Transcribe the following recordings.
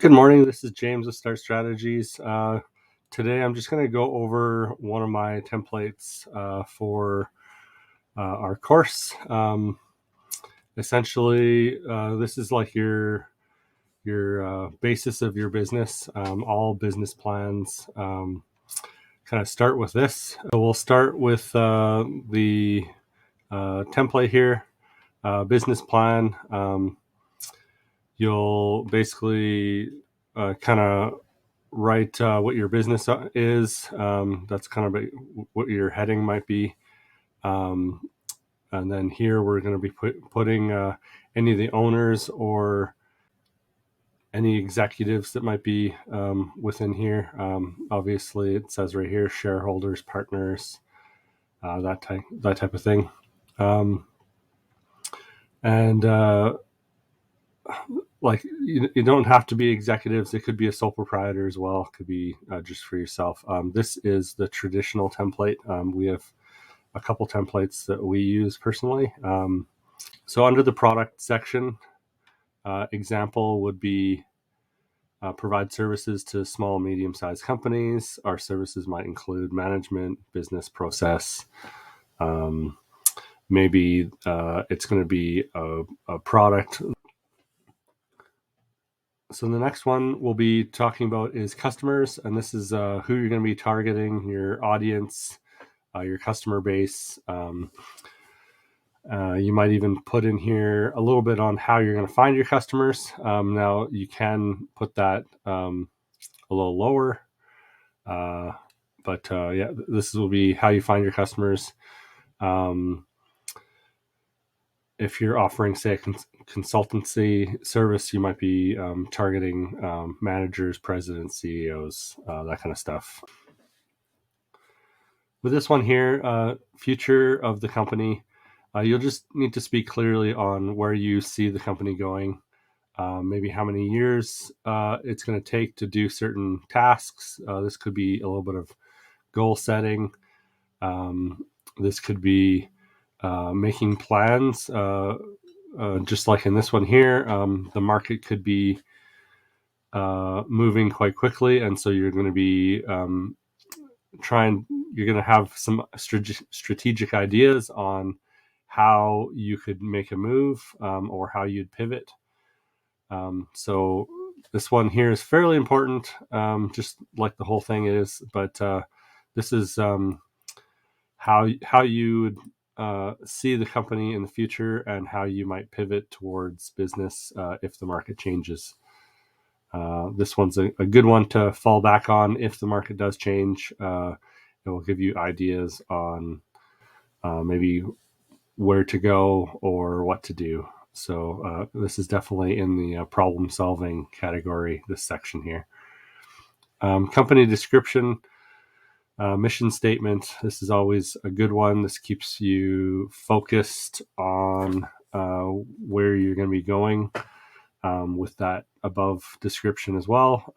good morning. This is James with Start Strategies. Today I'm just going to go over one of my templates for our course. Essentially, this is like your basis of your business. All business plans kind of start with this. So we'll start with the template here, business plan. You'll basically kind of write what your business is. That's kind of what your heading might be. And then here we're going to be putting any of the owners or any executives that might be within here. Obviously, it says right here, shareholders, partners, that type of thing. Like you don't have to be executives. It could be a sole proprietor as well. It could be just for yourself. This is the traditional template. We have a couple templates that we use personally. So under the product section, example would be provide services to small, medium-sized companies. Our services might include management, business process. Maybe it's going to be a product. So the next one we'll be talking about is customers, and this is who you're going to be targeting, your audience, your customer base. You might even put in here a little bit on how you're going to find your customers. Now you can put that a little lower, but yeah, this will be how you find your customers. If you're offering, say, a consultancy service, you might be targeting managers, presidents, CEOs, that kind of stuff. With this one here, future of the company, you'll just need to speak clearly on where you see the company going, maybe how many years it's going to take to do certain tasks. This could be a little bit of goal setting. This could be making plans, just like in this one here. The market could be moving quite quickly, and so you're going to be you're going to have some strategic ideas on how you could make a move or how you'd pivot. So this one here is fairly important, just like the whole thing is, but this is how you would see the company in the future and how you might pivot towards business if the market changes. This one's a good one to fall back on if the market does change. It will give you ideas on maybe where to go or what to do. So this is definitely in the problem solving category, this section here. Company description. Mission statement. This is always a good one. This keeps you focused on where you're going to be going with that above description as well.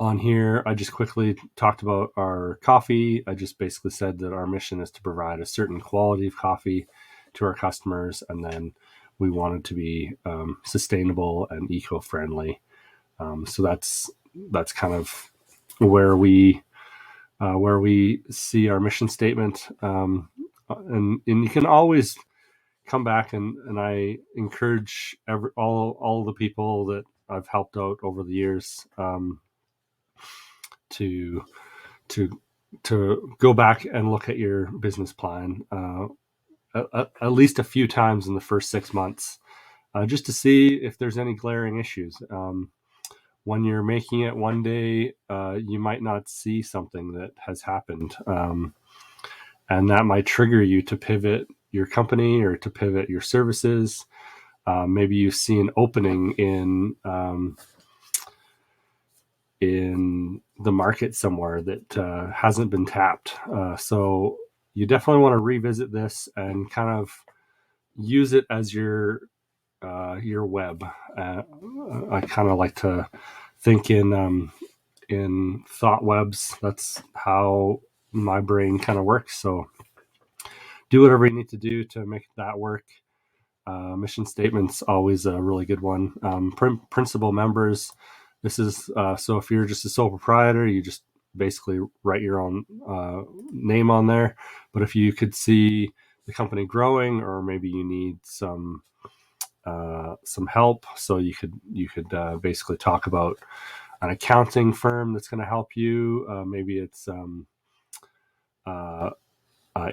On here, I just quickly talked about our coffee. I just basically said that our mission is to provide a certain quality of coffee to our customers, and then we wanted to be sustainable and eco-friendly. So that's kind of where we see our mission statement, and you can always come back and I encourage all the people that I've helped out over the years to go back and look at your business plan at least a few times in the first 6 months, just to see if there's any glaring issues. When you're making it one day, you might not see something that has happened. And that might trigger you to pivot your company or to pivot your services. Maybe you see an opening in the market somewhere that hasn't been tapped. So you definitely want to revisit this and kind of use it as your web. I kind of like to think in thought webs. That's how my brain kind of works. So do whatever you need to do to make that work. Mission statement's always a really good one. Principal members. This is so if you're just a sole proprietor, you just basically write your own name on there. But if you could see the company growing, or maybe you need some help, so you could basically talk about an accounting firm that's going to help you. Maybe it's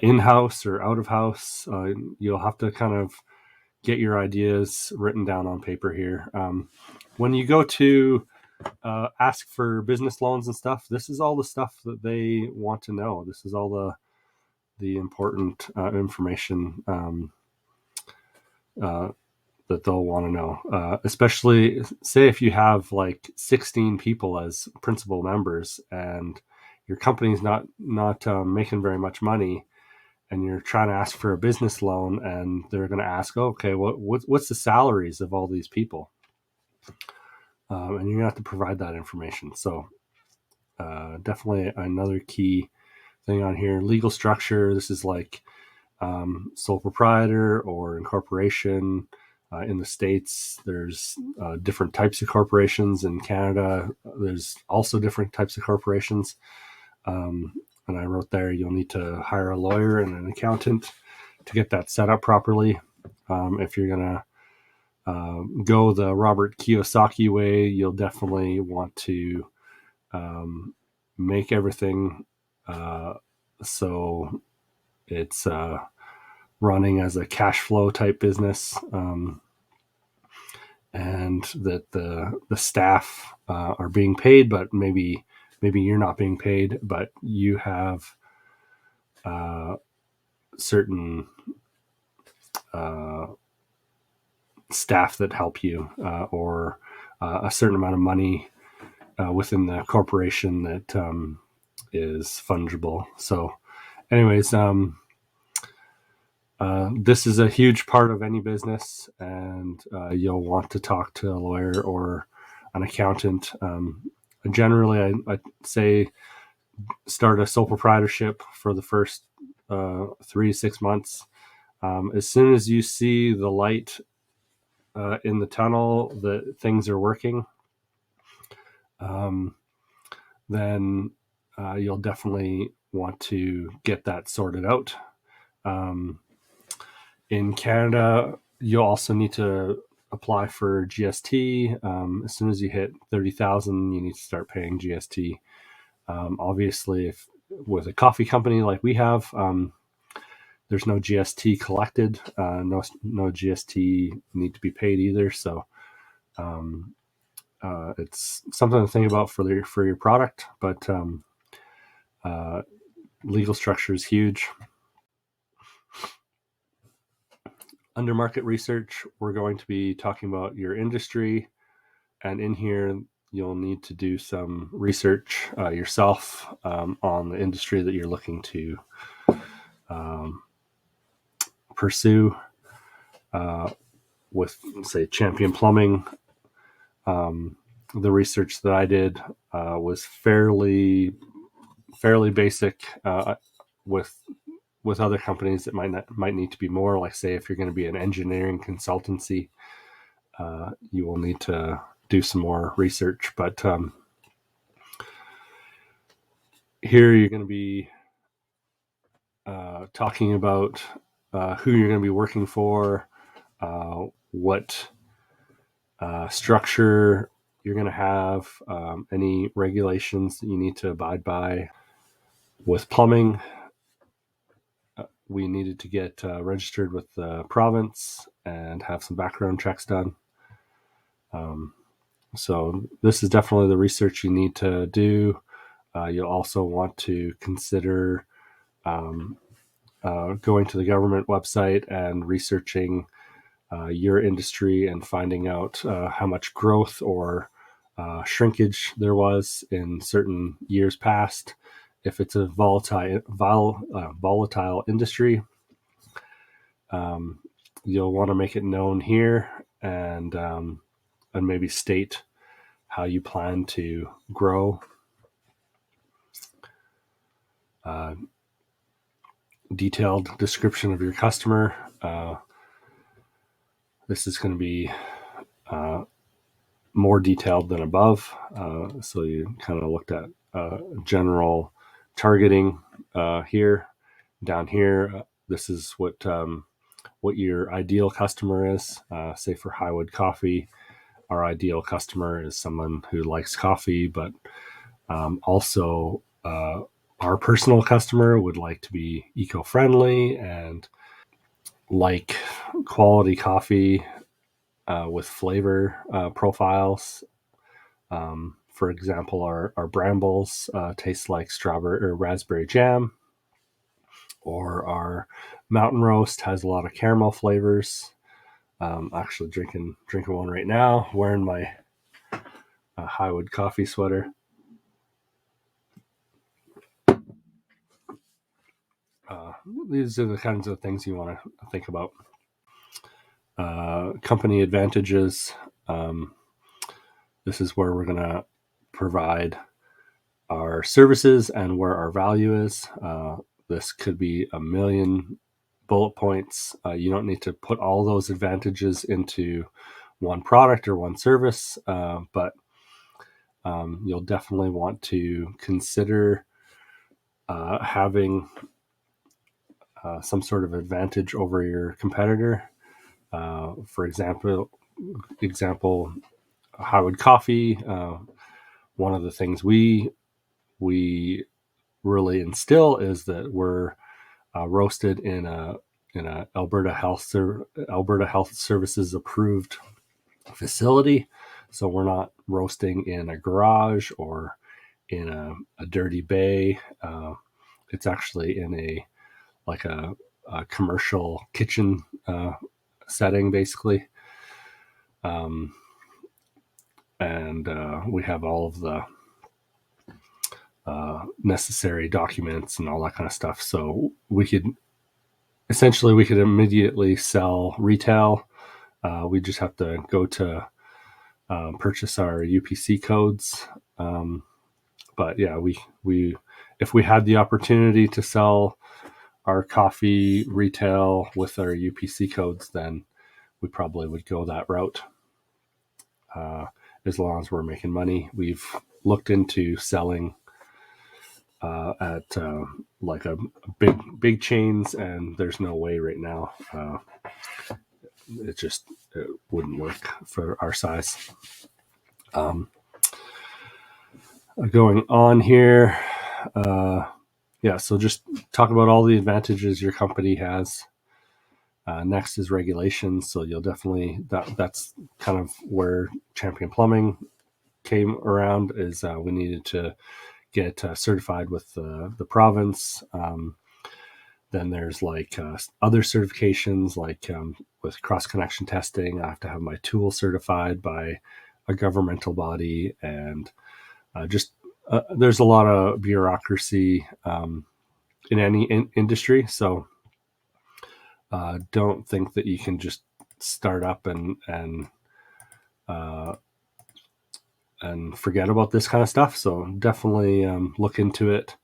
in-house or out-of-house. You'll have to kind of get your ideas written down on paper here. When you go to ask for business loans and stuff, this is all the stuff that they want to know. This is all the important information that they'll want to know. Especially, say if you have like 16 people as principal members and your company's not making very much money, and you're trying to ask for a business loan, and they're going to ask, okay, what's the salaries of all these people? And you're going to have to provide that information. So definitely another key thing on here. Legal structure. This is like sole proprietor or incorporation. In the States, there's different types of corporations. In Canada, there's also different types of corporations. And I wrote there, you'll need to hire a lawyer and an accountant to get that set up properly. If you're going to go the Robert Kiyosaki way, you'll definitely want to make everything so it's running as a cash flow type business, and that the staff are being paid, but maybe you're not being paid, but you have certain staff that help you, or a certain amount of money within the corporation that is fungible. So anyways, this is a huge part of any business, and you'll want to talk to a lawyer or an accountant. Generally, I say start a sole proprietorship for the first 3 to 6 months. As soon as you see the light in the tunnel that things are working, then you'll definitely want to get that sorted out. In Canada, you'll also need to apply for GST. As soon as you hit 30,000, you need to start paying GST. Obviously, if with a coffee company like we have, there's no GST collected. No GST need to be paid either. So it's something to think about for your product. But legal structure is huge. Under market research, we're going to be talking about your industry, and in here you'll need to do some research yourself on the industry that you're looking to pursue. With, say, Champion Plumbing, the research that I did was fairly basic. With other companies, it might need to be more. Like, say, if you're going to be an engineering consultancy, you will need to do some more research. But here you're going to be talking about who you're going to be working for, what structure you're going to have, any regulations that you need to abide by. With plumbing, we needed to get registered with the province and have some background checks done. So this is definitely the research you need to do. You'll also want to consider going to the government website and researching your industry and finding out how much growth or shrinkage there was in certain years past. If it's a volatile industry, you'll want to make it known here, and maybe state how you plan to grow. Detailed description of your customer. This is going to be more detailed than above. So you kind of looked at general targeting here. Down here, this is what your ideal customer is. Say for Highwood Coffee, our ideal customer is someone who likes coffee, but also our personal customer would like to be eco-friendly and like quality coffee with flavor profiles. For example, our Brambles taste like strawberry or raspberry jam, or our Mountain Roast has a lot of caramel flavors. Actually, drinking one right now, wearing my Highwood coffee sweater. These are the kinds of things you want to think about. Company advantages. This is where we're going to provide our services and where our value is. This could be a million bullet points. You don't need to put all those advantages into one product or one service, but you'll definitely want to consider having some sort of advantage over your competitor. For example, Highwood Coffee. One of the things we really instill is that we're roasted in a Alberta Health Services approved facility. So we're not roasting in a garage or in a dirty bay. It's actually in a commercial kitchen setting, basically. And we have all of the necessary documents and all that kind of stuff. So we could immediately sell retail. We just have to go to purchase our UPC codes. But yeah, we if we had the opportunity to sell our coffee retail with our UPC codes, then we probably would go that route. As long as we're making money, we've looked into selling at like a big chains, and there's no way right now. It wouldn't work for our size. Going on here, so just talk about all the advantages your company has. Next is regulations. So you'll definitely that's kind of where Champion Plumbing came around. Is we needed to get certified with the province. Then there's other certifications, with cross connection testing. I have to have my tool certified by a governmental body, and there's a lot of bureaucracy in any industry. So don't think that you can just start up and forget about this kind of stuff. So definitely look into it.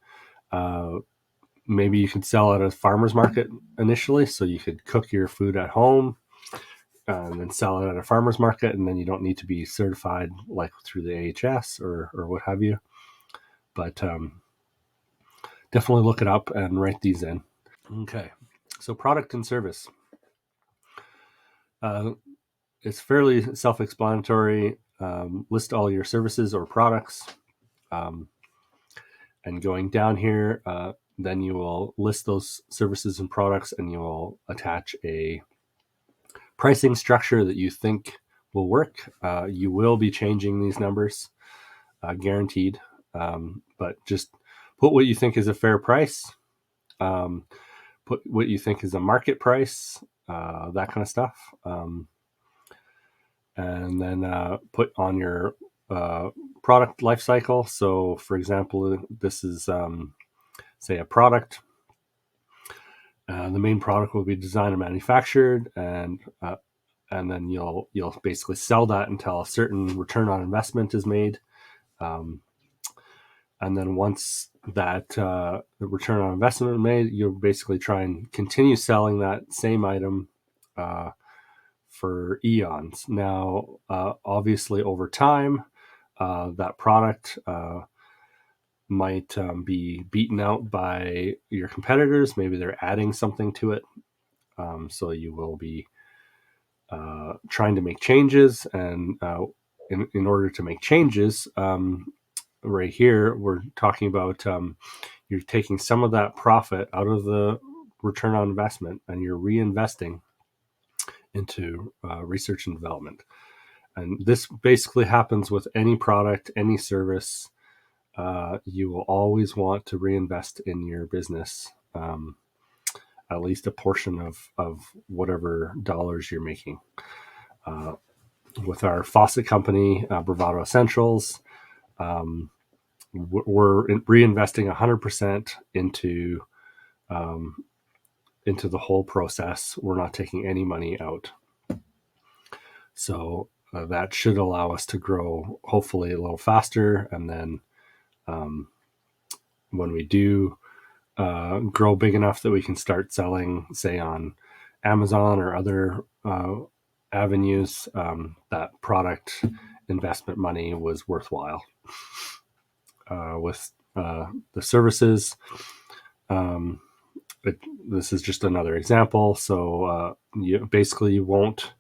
Maybe you could sell at a farmer's market initially, so you could cook your food at home and then sell it at a farmer's market, and then you don't need to be certified through the AHS or what have you. But definitely look it up and write these in. Okay, so product and service. It's fairly self-explanatory. List all your services or products. And going down here, then you will list those services and products, and you will attach a pricing structure that you think will work. You will be changing these numbers, guaranteed. But just put what you think is a fair price. Put what you think is a market price, that kind of stuff. And then put on your product life cycle. So, for example, this is say a product. The main product will be designed and manufactured, and then you'll basically sell that until a certain return on investment is made. And then once that the return on investment is made, you'll basically try and continue selling that same item for eons. Now, obviously, over time, that product might be beaten out by your competitors. Maybe they're adding something to it. So you will be trying to make changes. And in order to make changes, right here, we're talking about you're taking some of that profit out of the return on investment and you're reinvesting into research and development. And this basically happens with any product, any service. You will always want to reinvest in your business, at least a portion of whatever dollars you're making. With our faucet company, Bravado Essentials, we're reinvesting 100% into the whole process. We're not taking any money out. So that should allow us to grow, hopefully, a little faster. And then when we do grow big enough that we can start selling, say, on Amazon or other avenues, that product investment money was worthwhile. With the services, this is just another example. So you won't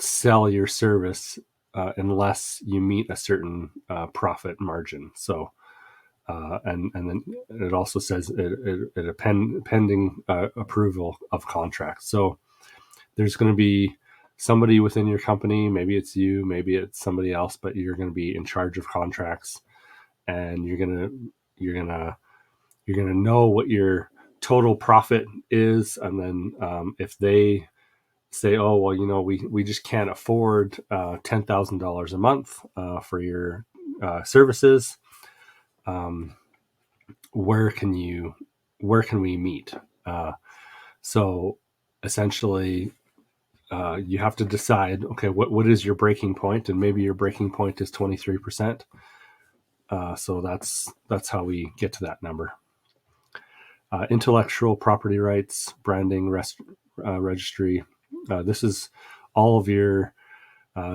sell your service unless you meet a certain profit margin. So and then it also says it pending approval of contracts. So there's going to be somebody within your company, maybe it's you, maybe it's somebody else, but you're going to be in charge of contracts, and you're gonna know what your total profit is. And then if they say, oh, well, we just can't afford $10,000 a month for your services, where can we meet? So essentially, you have to decide, okay, what is your breaking point? And maybe your breaking point is 23%. So that's how we get to that number. Intellectual property rights, branding, registry. This is all of your,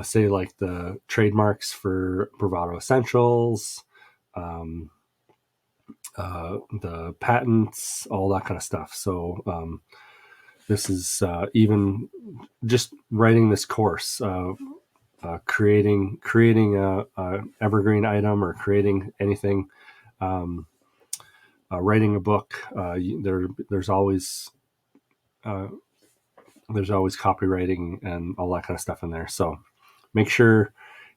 say, like the trademarks for Bravado Essentials, the patents, all that kind of stuff. So this is even just writing this course, creating a evergreen item or creating anything, writing a book. There's always copywriting and all that kind of stuff in there. So make sure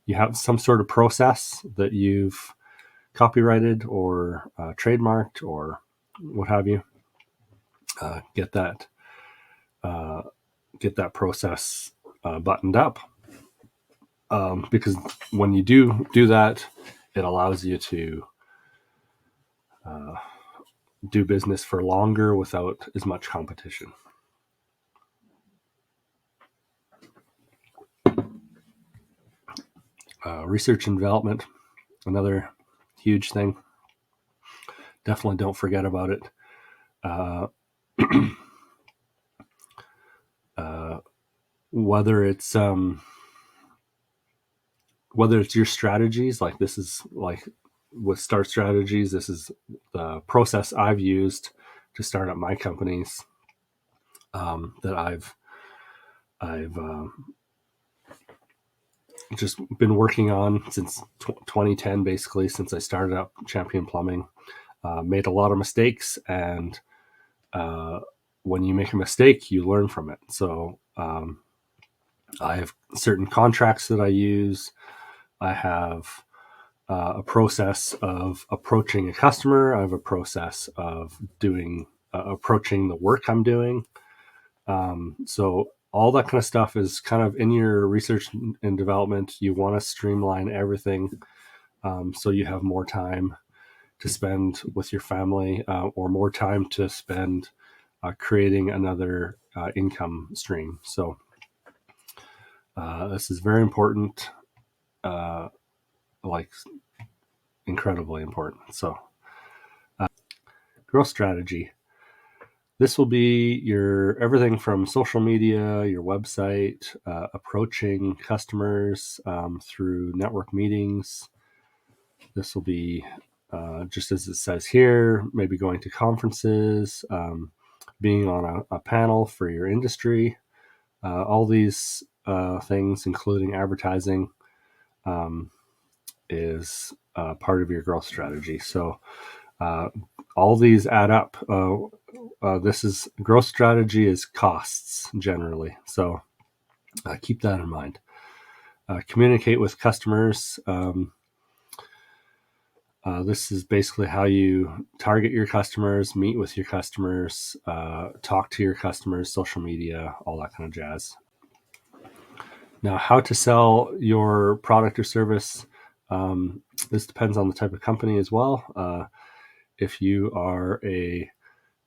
you have some sort of process that you've copyrighted or trademarked or what have you. Get that process buttoned up, because when you do that, it allows you to do business for longer without as much competition. Research and development, another huge thing. Definitely don't forget about it. Whether it's your strategies, like this is like with Start Strategies, this is the process I've used to start up my companies, that I've just been working on since 2010, basically, since I started up Champion Plumbing. Made a lot of mistakes, and when you make a mistake, you learn from it. So I have certain contracts that I use. I have a process of approaching a customer. I have a process of doing approaching the work I'm doing. So all that kind of stuff is kind of in your research and development. You want to streamline everything, so you have more time to spend with your family, or more time to spend creating another income stream. So this is very important, like incredibly important. So growth strategy. this will be your everything from social media, your website, approaching customers through network meetings. This will be, just as it says here, maybe going to conferences, being on a panel for your industry. All these things, including advertising, is part of your growth strategy. So all these add up. This is growth strategy is costs generally. So keep that in mind. Communicate with customers. This is basically how you target your customers, meet with your customers, talk to your customers, social media, all that kind of jazz. Now, how to sell your product or service. This depends on the type of company as well. If you are a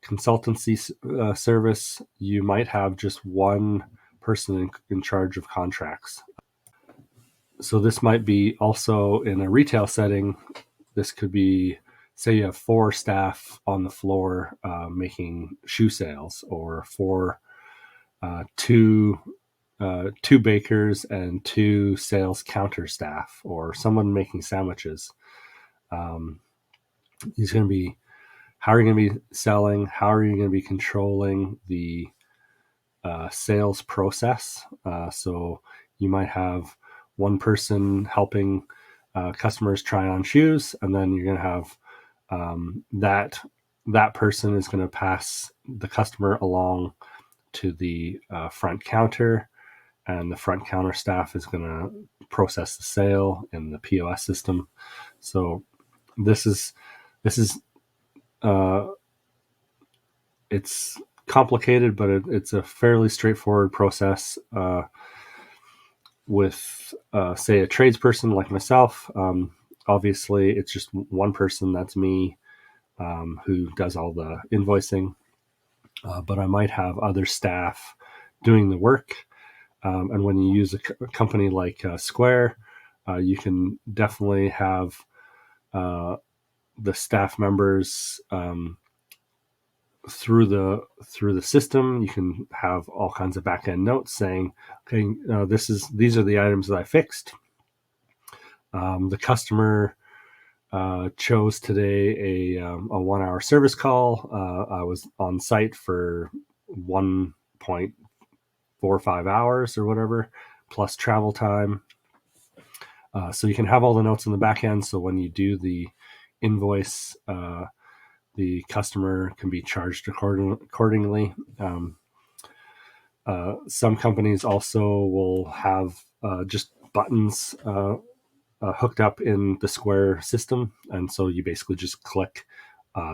consultancy service, you might have just one person in charge of contracts. So this might be also in a retail setting. This could be, say you have 4 staff on the floor making shoe sales, or two bakers and 2 sales counter staff, or someone making sandwiches. He's going to be, how are you going to be selling? How are you going to be controlling the sales process? So you might have one person helping customers try on shoes, and then you're going to have that person is going to pass the customer along to the front counter, and the front counter staff is going to process the sale in the POS system. So this is it's complicated, but it's a fairly straightforward process. With say a tradesperson like myself, obviously it's just one person, that's me, who does all the invoicing, but I might have other staff doing the work. And when you use a company like Square, you can definitely have the staff members through the system. You can have all kinds of back-end notes saying, okay, these are the items that I fixed. The customer chose today a 1-hour service call. I was on site for 1.45 hours or whatever, plus travel time. So you can have all the notes in the back end. So when you do the invoice, the customer can be charged accordingly. Some companies also will have just buttons hooked up in the Square system. And so you basically just click,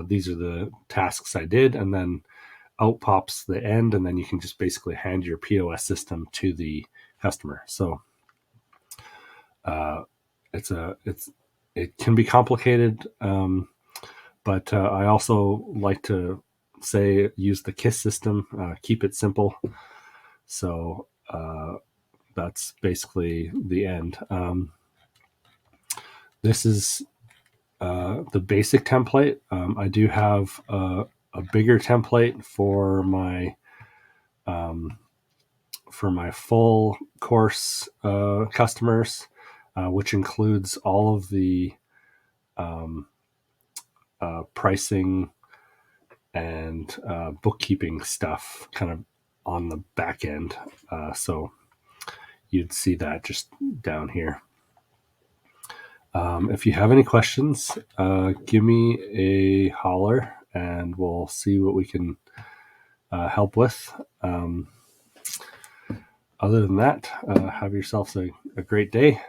these are the tasks I did, and then out pops the end, and then you can just basically hand your POS system to the customer. So it can be complicated, but I also like to say use the KISS system, keep it simple. So that's basically the end. This is the basic template. I do have a bigger template for my full course customers, which includes all of the pricing and bookkeeping stuff kind of on the back end. So you'd see that just down here. If you have any questions, give me a holler and we'll see what we can help with. Other than that, have yourselves a great day.